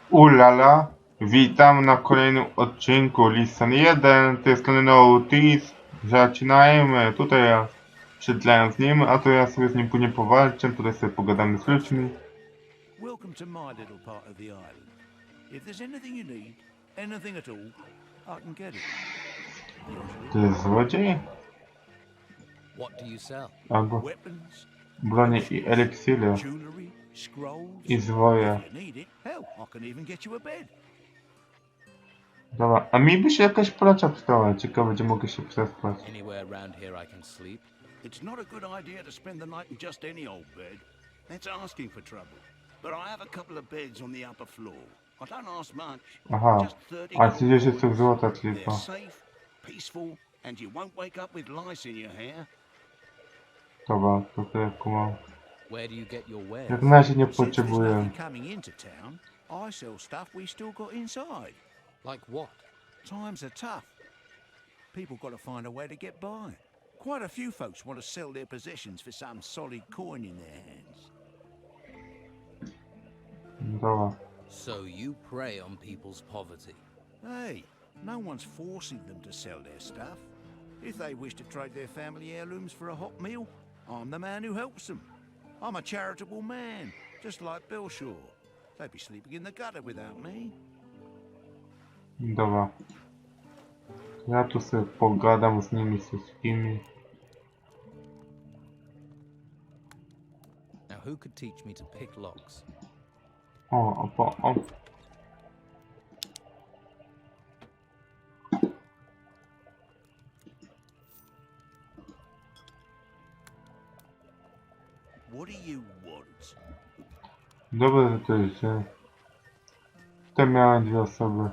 Ulala, witam na kolejnym odcinku Listen 1, to jest kolejny Otis. Zaczynajmy, tutaj ja przydlałem z nim, a to ja sobie z nim później powalczę, tutaj sobie pogadamy z ludźmi. Welcome to my little part of the island. If there's anything you need, anything at all, I can get it. To jest złodziej? What do you sell? Albo Weapons, bronie i eliksiry jewelry, scrolls. i zwoje. If you need it, hell, I can even get you a bed. Dobra, a mi by się jakaś placza przydała, ciekawe gdzie mogę się przespać. Anywhere around here I can sleep? It's not a good idea to spend the night in just any old bed. That's asking for trouble. But I have a couple of beds on the upper floor. I don't ask much. Aha, Just 30 a gold 30 sztuk coins. złota They're tylko. safe, peaceful, and you won't wake up with lice in your hair. Dobra, to tyle kumam. Where do you get your wares? Jak na razie nie Since there's potrzebuję. nothing coming into town, I sell stuff we still got inside. Like what? Times are tough. People got to find a way to get by. Quite a few folks want to sell their possessions for some solid coin in their hands. Dobra. So you prey on people's poverty. Hey, no one's forcing them to sell their stuff. If they wish to trade their family heirlooms for a hot meal, I'm the man who helps them. I'm a charitable man, just like Bill Shaw. They'd be sleeping in the gutter without me. Dobra. Ja tu sobie pogadam z nimi wszystkimi. Now who could teach me to pick locks? O. What do you want? Dobra, że to jest, że... Tutaj miałem dwie osoby.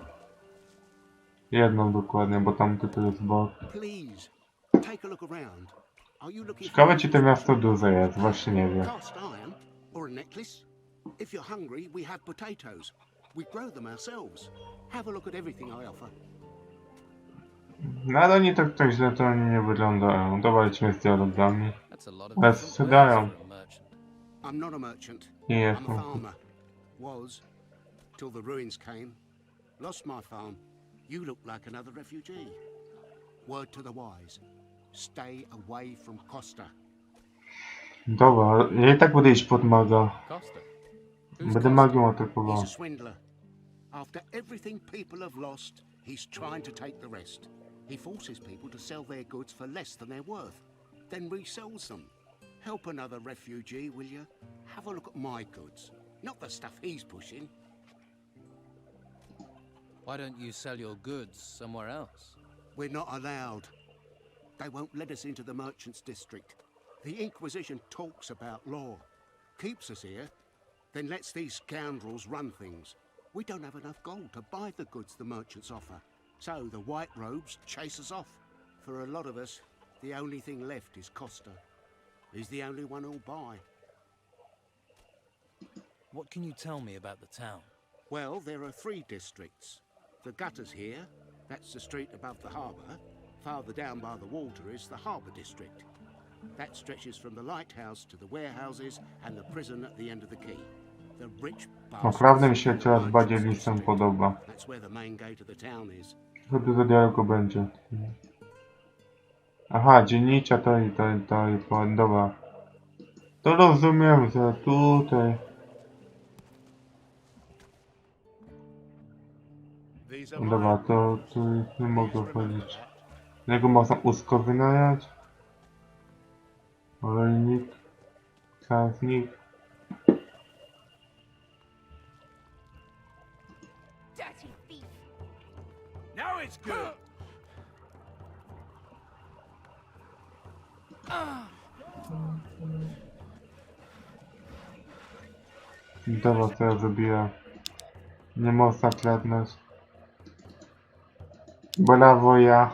Jedną dokładnie, bo tam to jest bok. Please, take a look around. Are you looking Ciekawe czy to miasto duże jest, właśnie nie wiem. cast iron or a necklace? If you're hungry, we have potatoes. We grow them ourselves. Have a look at everything I offer. No ale oni tak źle to oni nie wyglądają. Dobra, lecimy z dialogami. That's a lot of Ale different sprzedają. wares for a merchant. I'm not a merchant. Nie I'm a jestem. farmer. Was, till the ruins came. Lost my farm. You look like another refugee. Word to the wise. Stay away from Costa. Dobra, ja i tak będę iść pod maga. Costa? Będę magią He's atakował. a swindler. After everything people have lost, he's trying to take the rest. He forces people to sell their goods for less than they're worth, then resells them. Help another refugee, will you? Have a look at my goods, not the stuff he's pushing. Why don't you sell your goods somewhere else? We're not allowed. They won't let us into the merchants' district. The Inquisition talks about law, keeps us here, then lets these scoundrels run things. We don't have enough gold to buy the goods the merchants offer, so the white robes chase us off. For a lot of us, the only thing left is Costa. He's the only one who'll buy. What can you tell me about the town? Well, there are 3 districts. The gutters here, that's the street above the harbour. Farther down by the water is the harbour district. That stretches from the lighthouse to the warehouses and the prison at the end of the quay. The rich Naprawdę mi się coraz bardziej Listen podoba. That's where the main gate of the town is. Co dużo dialogu będzie. Aha, dziennicza to i dobra. To rozumiem, że tutaj... Dobra, to tu nie mogę powiedzieć. Jego można łóżko wynająć. Olejnik. Czasnik. Dirty thief! Now it's good. Dobra, co ja zrobiłem. Nie można kradnąć. Brawo ja.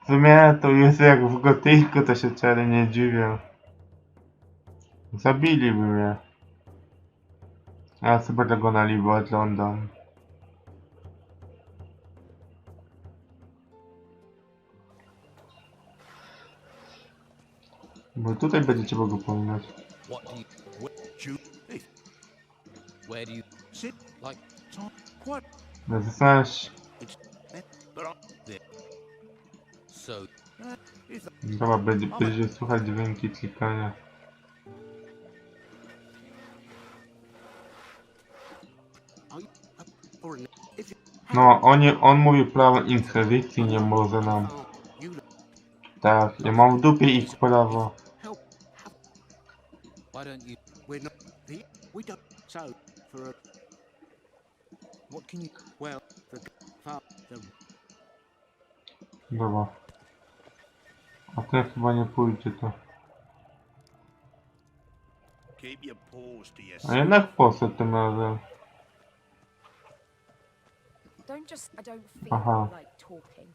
W sumie to jest jak w gotyku, to się wcale nie dziwię. Zabiliby mnie. Ja sobie tego na libo oglądam. Bo tutaj będziecie mogli pominąć. What do you... Chew. Where do you... Sit. Like... What? Zaznacz. But I'm So, is that Dobra, będzie słuchać dźwięki klikania. Are you up for an... If you... No, on mówi prawo inkwizycji, nie może nam. Oh, you look... Tak, ja mam w dupie ich prawo. Help. why don't you... We're not... The... We don't... So, for a... What can you... Well, the... The... Dobra. A ten chyba nie pójdzie to. keep your paws to A yourself. jednak poszedł tym razem. Don't just. I don't feel Aha. like talking.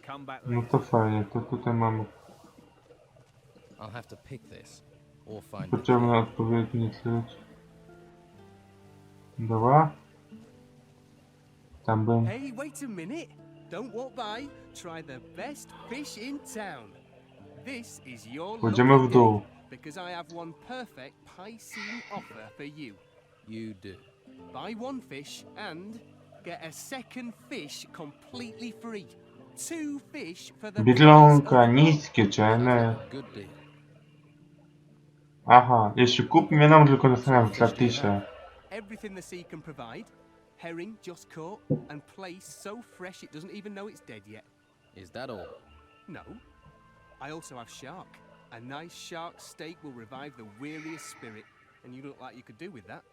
Come back No later. to fajnie, to tutaj mamy I'll have to pick this. Or find the potrzebny odpowiedni klucz. Dobra. Tam bym. Hey, wait a minute. Don't walk by. Try the best fish in town. This is your Pójdziemy lucky w dół. day, because I have one perfect Piscean offer for you. You do. Buy one fish and get a second fish completely free. 2 fish for the Biedronka, price of niskie ceny. Good deal. Aha, jeśli kupimy jedną, tylko dostanę w gratisie. everything the sea can provide. Herring just caught and placed so fresh it doesn't even know it's dead yet. Is that all? No. I also have shark. A nice shark steak will revive the weariest spirit, and you look like you could do with that.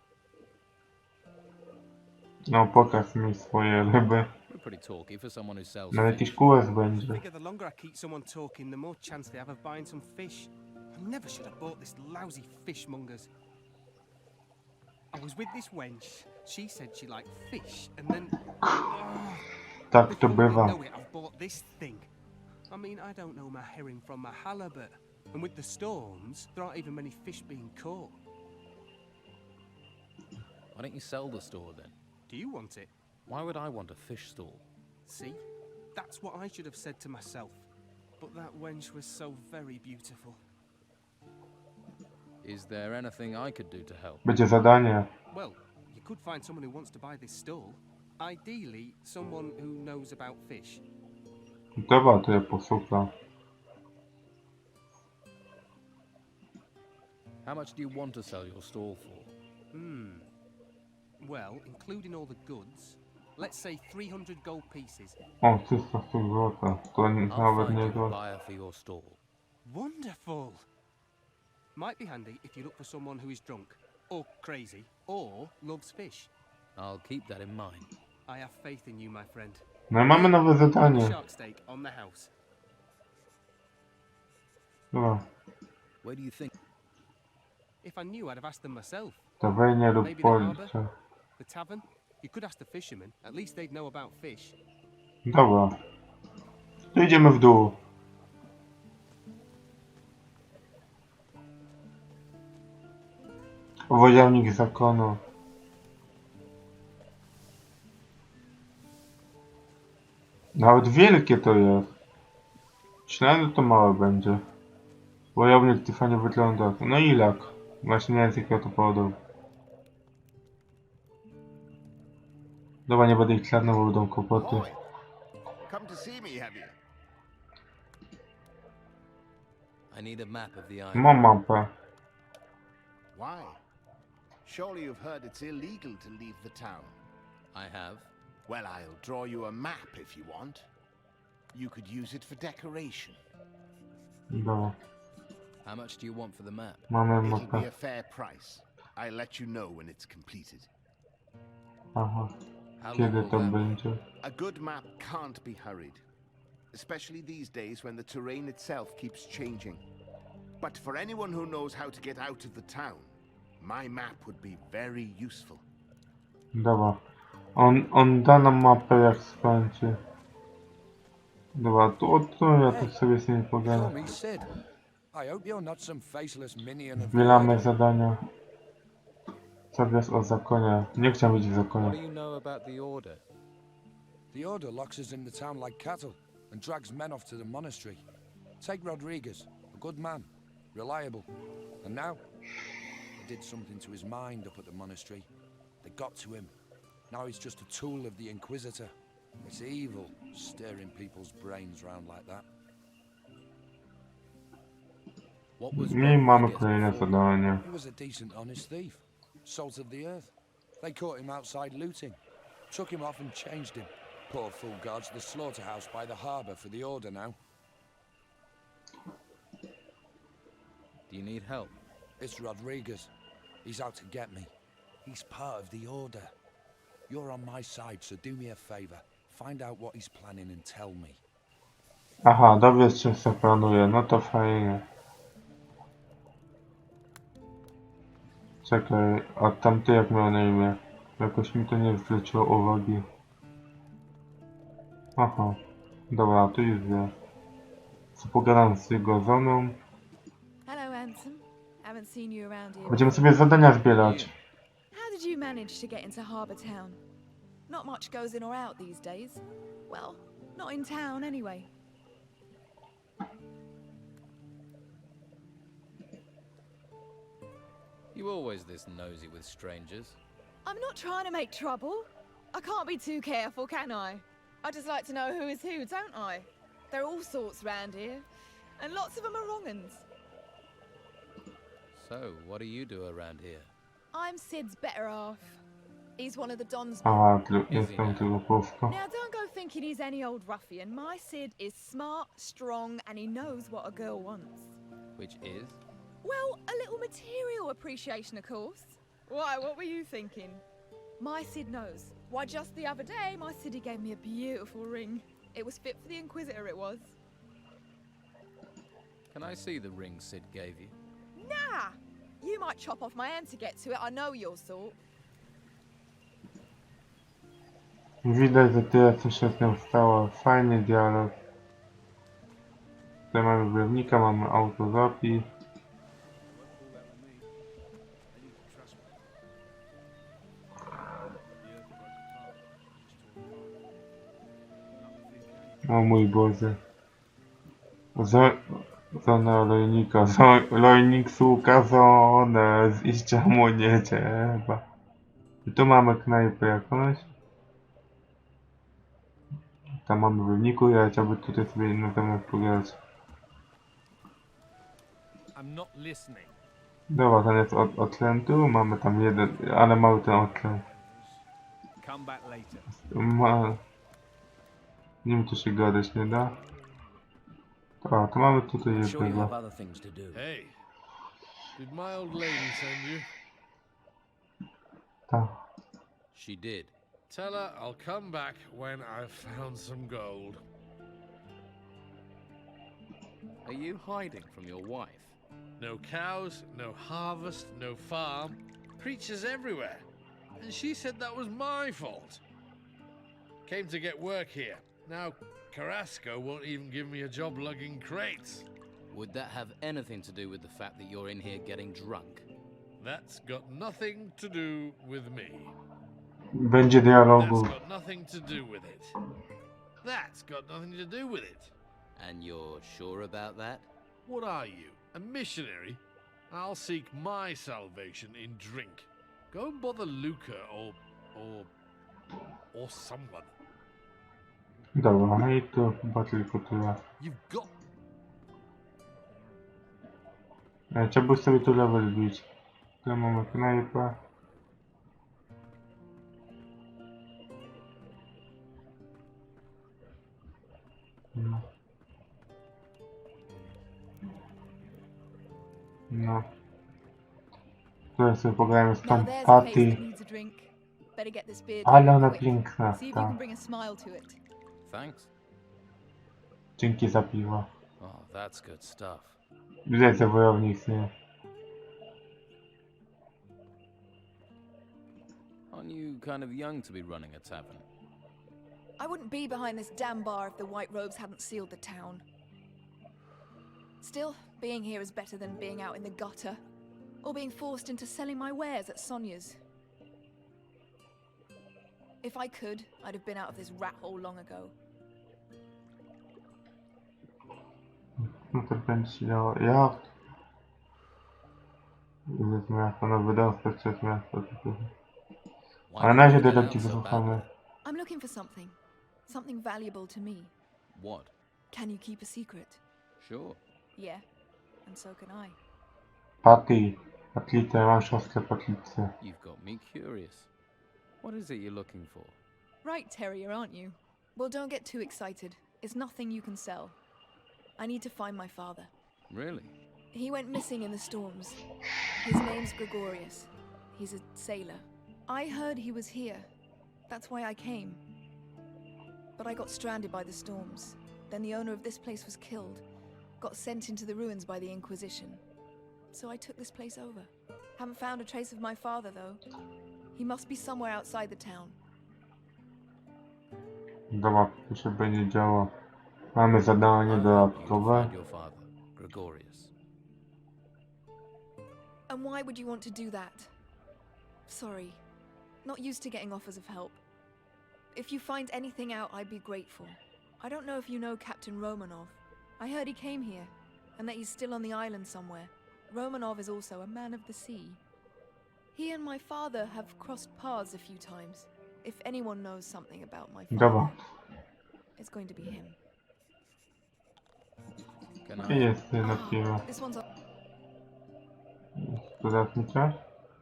No, pokaż mi swoje ryby. We're pretty talky for someone who sells No, fish. jakiś kółek będzie. Figure the longer I keep someone talking, the more chance they have of buying some fish. I never should have bought this lousy fishmongers. I was with this wench. She said she liked fish, and then... Oh, Tak to before I bywa. know it, I've bought this thing. I mean, I don't know my herring from my halibut. And with the storms, there aren't even many fish being caught. Why don't you sell the store then? Do you want it? Why would I want a fish stall? See? That's what I should have said to myself. But that wench was so very beautiful. Is there anything I could do to help? Będzie zadanie. Well, you could find someone who wants to buy this stall. Ideally, someone who knows about fish. Dobra, to ja poszukam. How much do you want to sell your stall for? Well, including all the goods, let's say 300 gold pieces. O, 300 złota. To I'll nawet find nie you a to. buyer for your stall. Wonderful! Might be handy if you look for someone who is drunk, or crazy, or loves fish. I'll keep that in mind. I have faith in you, my friend. No i mamy nowe zadanie. Shark steak on the house. Dobra. Where do you think? If I knew, I'd have asked them myself. Stawienie lub Maybe the harbour? policja. The tavern? You could ask the fishermen. At least they'd know about fish. Dobra. To idziemy w dół. Wojalnik zakonu. Nawet wielkie to jest. Myślałem, że to małe będzie. Wojownik tych fajnie wygląda. No i lak. Właśnie nie wiem z jakiego to powodu. Dobra, nie będę ich kradnął, bo będą kłopoty. Boy, come to see me, have you? I need a map of the island. Mam mapę. Why? Surely you've heard it's illegal to leave the town. I have. Well, I'll draw you a map if you want. You could use it for decoration. Dobra. How much do you want for the map? Mamy It'll mapę. be a fair price. I'll let you know when it's completed. Aha. How long Kiedy will to that be? będzie? A good map can't be hurried, especially these days when the terrain itself keeps changing. But for anyone who knows how to get out of the town, my map would be very useful. Dobra. On da nam mapę jak skończy. Dobra, tu ja tu sobie z nim pogadam. Tommy said, I hope you're not some faceless minion of Zbieramy zadania. Co wiesz o zakonie? Nie chciałem być w What do zakonie. you know about the order? The order locks us in the town like cattle and drags men off to the monastery. Take Rodriguez, a good man, reliable. And now, they did something to his mind up at the monastery. They got to him. Now he's just a tool of the Inquisitor. It's evil, stirring people's brains round like that. What was I mamy Rodriguez kolejne before? zadanie. He was a decent, honest thief. Salt of the earth. They caught him outside looting. Took him off and changed him. Poor fool guards the slaughterhouse by the harbour for the Order now. Do you need help? It's Rodriguez. He's out to get me. He's part of the Order. You're on my side, so do me a favour. Find out what he's planning and tell me. Aha, dowiedz się co planuje, no to fajnie. Czekaj, a tamty jak miał na imię? Jakoś mi to nie zwróciło uwagi. Aha, dobra, to już wie. Co pogadam z jego żoną. Hello, handsome. Haven't seen you around here. Będziemy sobie zadania zbierać. How did you manage to get into Harbour Town? Not much goes in or out these days. Well, not in town anyway. You always this nosy with strangers. I'm not trying to make trouble. I can't be too careful, can I? I just like to know who is who, don't I? There are all sorts round here, and lots of them are wrong-uns. So, what do you do around here? I'm Sid's better half. He's one of the Don's men. Aha, jestem tego pusto. Now, don't go thinking he's any old ruffian. My Sid is smart, strong, and he knows what a girl wants. Which is? Well, a little material appreciation, of course. Why, what were you thinking? My Sid knows. Why, just the other day, my Siddy gave me a beautiful ring. It was fit for the Inquisitor, it was. Can I see the ring Sid gave you? Nah! You might chop off my hand to get to it, I know your sort. Widać, że tyle co się z nią stało. Fajny dialog. Tutaj mamy wojownika, mamy autozapis. O mój Boże. Zona olejnika. Olejnik ukazane. Ziście mu nie trzeba. I tu mamy knajpę jakąś. Tam mamy wojowniku, ja chciałbym tutaj sobie na temat pogadać. Dobra, ten jest od tlentu. Mamy tam jeden, ale mały ten odtlent. Nie wiem, czy się gadać nie da. A, to mamy tutaj jednego. Hey, did my old lady send you? Tak. She did. Tell her I'll come back when I've found some gold. Are you hiding from your wife? No cows, no harvest, no farm. Creatures everywhere. And she said that was my fault. Came to get work here. Now, Carrasco won't even give me a job lugging crates. Would that have anything to do with the fact that you're in here getting drunk? That's got nothing to do with me. Będzie That's dialogu. got nothing to do with it. That's got nothing to do with it. And you're sure about that? What are you, a missionary? I'll seek my salvation in drink. Go and bother Luca or someone. Dobra, i to chyba tylko tyle. You've got... Chciałbym sobie tu level bić. Tu mamy knajpę. No. No. Tutaj sobie pogadamy z Now tą there's a face Patty. that needs a drink. Better get this beer Ale down ona quick. piękna, See if you can tak. bring a smile to it. Thanks. Dzięki za piwo. Oh, that's good stuff. Widać, że wojownik nie. Aren't you kind of young to be running a tavern? I wouldn't be behind this damn bar if the White Robes hadn't sealed the town. Still, being here is better than being out in the gutter, or being forced into selling my wares at Sonia's. If I could, I'd have been out of this rat hole long ago. No to będzie się działo. Jak? Jest miasto, no wydostać przez miasto. Why A na did razie you get out detektyw so wysłuchamy. badly? I'm looking for something. Something valuable to me. What? Can you keep a secret? Sure. Yeah. And so can I. Patty. Patlicę, mam siostrę Patlicę. You've got me curious. What is it you're looking for? Right, terrier, aren't you? Well, don't get too excited. It's nothing you can sell. I need to find my father. Really? He went missing in the storms. His name's Gregorius. He's a sailor. I heard he was here. That's why I came. But I got stranded by the storms. Then the owner of this place was killed. Got sent into the ruins by the Inquisition. So I took this place over. Haven't found a trace of my father, though. He must be somewhere outside the town. Dobra, to się będzie działo. Mamy zadanie I'll help you to dodatkowe. find your father, Gregorius. And why would you want to do that? Sorry. Not used to getting offers of help. If you find anything out, I'd be grateful. I don't know if you know Captain Romanov. I heard he came here, and that he's still on the island somewhere. Romanov is also a man of the sea. He and my father have crossed paths a few times. If anyone knows something about my father, Dobra. it's going to be him. Can Gdzie I? jest na piwo? This one's up. Dodatnicza?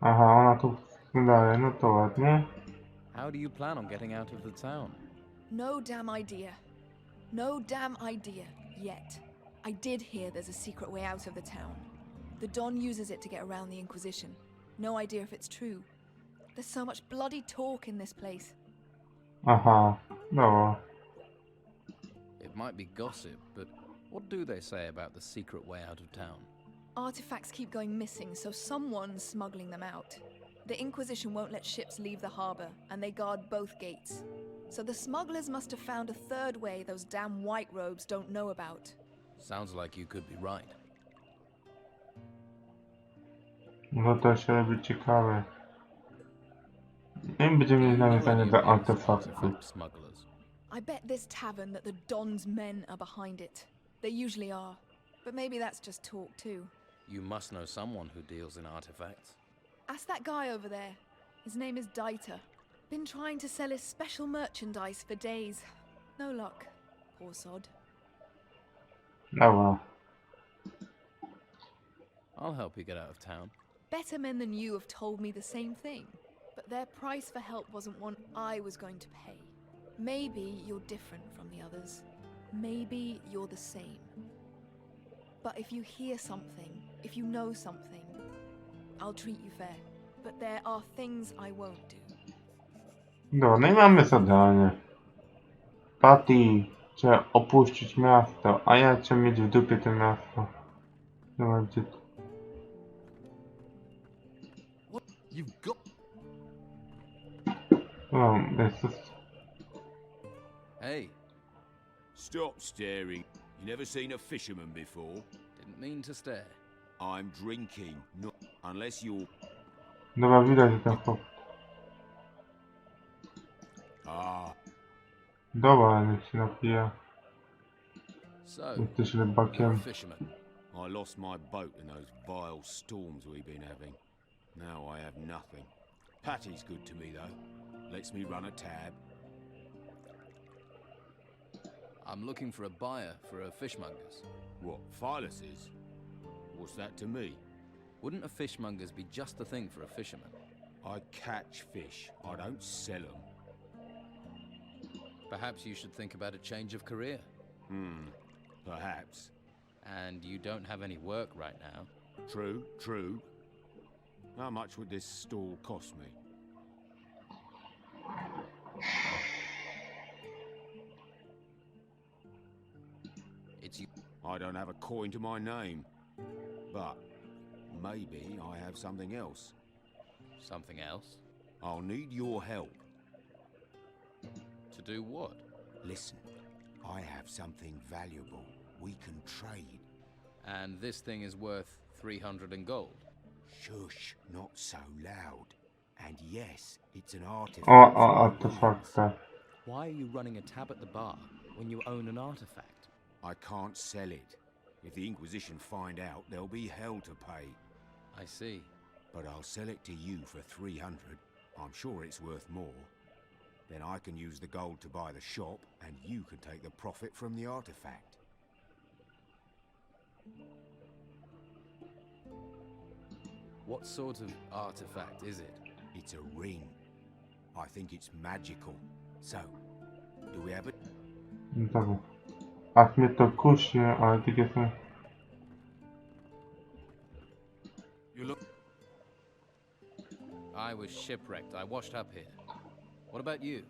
Aha, ona tu daje, no to ładnie. How do you plan on getting out of the town? No damn idea. No damn idea. Yet. I did hear there's a secret way out of the town. The Don uses it to get around the Inquisition. No idea if it's true. There's so much bloody talk in this place. Aha, dobra. It might be gossip, but what do they say about the secret way out of town? Artifacts keep going missing, so someone's smuggling them out. The Inquisition won't let ships leave the harbor, and they guard both gates. So the smugglers must have found a third way those damn white robes don't know about. Sounds like you could be right. No to się robi ciekawe. I będziemy mieli nawiązanie do artefaktu. Artifact smugglers. I bet this tavern that the Don's men are behind it. They usually are. But maybe that's just talk too. You must know someone who deals in artifacts. Ask that guy over there. His name is Dieter. Been trying to sell his special merchandise for days. No luck. Poor sod. Dobra. I'll help you get out of town. Better men than you have told me the same thing. But their price for help wasn't one I was going to pay. Maybe you're different from the others. Maybe you're the same. But if you hear something, if you know something, I'll treat you fair. But there are things I won't do. Dobra, no i mamy zadanie. Patty chce opuścić miasto, a ja chcę mieć w dupie to miasto. Dobra, gdzie to? You've got. No, jest... Hey, Stop staring. You never seen a fisherman before? didn't mean to stare. I'm drinking, not unless you're. Dobra, widać, że ten chłop... Ah, Dobra, niech się napije. So, Jesteś you're a rybakiem. fisherman. I lost my boat in those vile storms we've been having. Now I have nothing. Patty's good to me though. Lets me run a tab. I'm looking for a buyer for a fishmonger's. What, Philus's? What's that to me? Wouldn't a fishmonger's be just the thing for a fisherman? I catch fish. I don't sell them. Perhaps you should think about a change of career. Perhaps. And you don't have any work right now. True, true. How much would this stall cost me? It's you. I don't have a coin to my name. But maybe I have something else. Something else? I'll need your help. To do what? Listen, I have something valuable. We can trade. And this thing is worth 300 in gold. Shush, not so loud. And yes, it's an artifact. O, artefakta. Why are you running a tab at the bar when you own an artifact? I can't sell it. If the Inquisition find out, there'll be hell to pay. I see. But I'll sell it to you for 300. I'm sure it's worth more. Then I can use the gold to buy the shop, and you can take the profit from the artifact. What sort of artifact is it? It's a ring. I think it's magical. So, do we have it? No dobra. Aż mnie to kusi, ale takie są... You look. I was shipwrecked. I washed up here. What about you?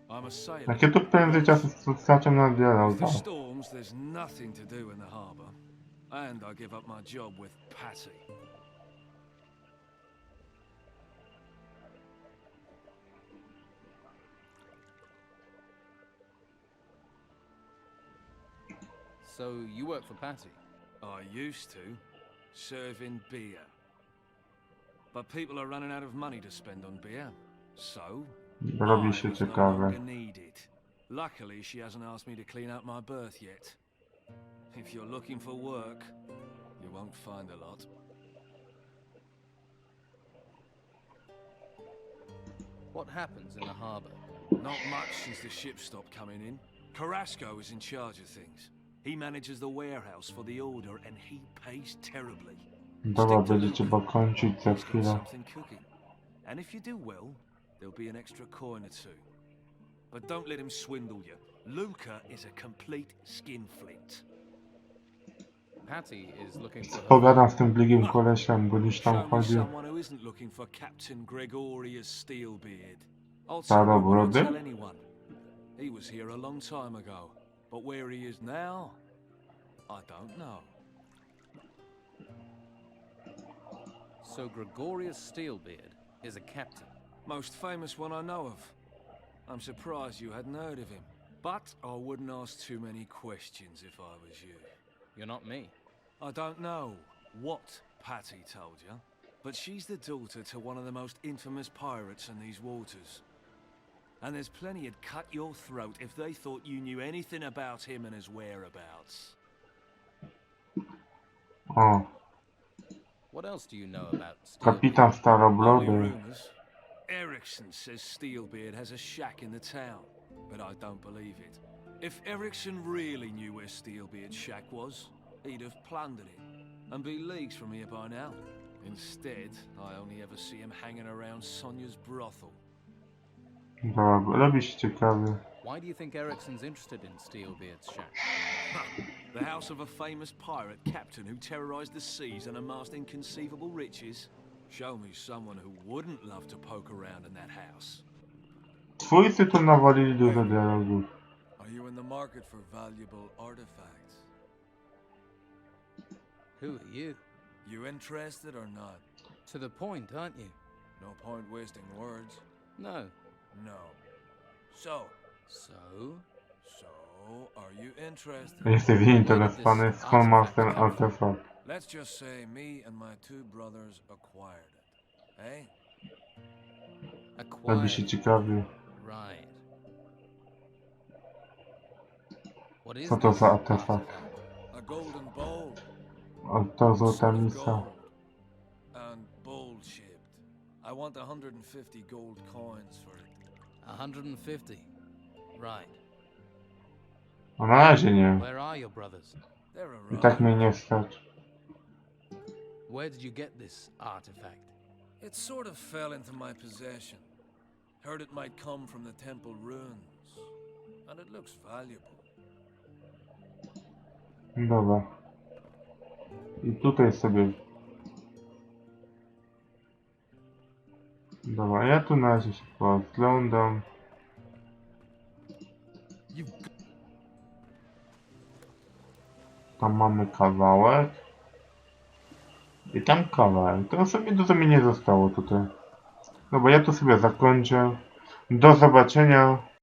I'm a sailor. Jakie tu prędzej czasu straciłem na dialog. With the storms, there's nothing to do in the harbour. And I give up my job with Patty. So you work for Patty? I used to, serving beer. But people are running out of money to spend on beer. So, Robi się I was no ciekawe. longer needed. Luckily, she hasn't asked me to clean out my berth yet. If you're looking for work, you won't find a lot. What happens in the harbour? Not much since the ships stopped coming in. Carrasco is in charge of things. He manages the warehouse for the order and he pays terribly. Dobra, będzie trzeba kończyć za He's got chwilę. something cooking. And if you do well, there'll be an extra coin or two. But don't let him swindle you. Luca is a complete skinflint. Patty is looking for her. Pogadam z tym bligiem kolesiem, bo gdzieś tam Show me chodzi. someone who isn't looking for Captain Gregorius Steelbeard. I'll tell Staro you what, brody? I'll tell anyone. He was here a long time ago. But where he is now, I don't know. So Gregorius Steelbeard is a captain. Most famous one I know of. I'm surprised you hadn't heard of him. But I wouldn't ask too many questions if I was you. You're not me. I don't know what Patty told you, but she's the daughter to one of the most infamous pirates in these waters. And there's plenty who'd cut your throat if they thought you knew anything about him and his whereabouts. O, What else do you know about Steelbeard? kapitan Only Starobrody. rumors. Erickson says Steelbeard has a shack in the town, but I don't believe it. If Erickson really knew where Steelbeard's shack was, he'd have plundered it and be leagues from here by now. Instead, I only ever see him hanging around Sonia's brothel. Dobra, robi się ciekawy. Why do you think Erickson's interested in Steelbeard's shack? The house of a famous pirate captain who terrorized the seas and amassed inconceivable riches. Show me someone who wouldn't love to poke around in that house. Twórcy tu nawalili dużo dialogów. Are you in the market for valuable artifacts? Who are you? You interested or not? To the point, aren't you? No point wasting words. No. No. So, So? are you interested? Jesteś zainteresowany, skąd masz ten artefakt? Let's just say me and my two brothers acquired it. Eh? Robi się Acquired. ciekawy. Right. What is Co to this za artefakt? A golden bowl. O, to złota Son of misa. gold. And bowl-shaped. I want 150 gold coins for it. 150. Right. No na razie nie. Where are your brothers? They're I around. tak mnie nie stać. Where did you get this artifact? It sort of fell into my possession. Heard it might come from the temple ruins. And it looks valuable. Dobra. I tutaj sobie... Dobra, ja tu na razie się podglądam. Tam mamy kawałek. I tam kawałek. To sobie dużo mi nie zostało tutaj. Dobra, ja tu sobie zakończę. Do zobaczenia.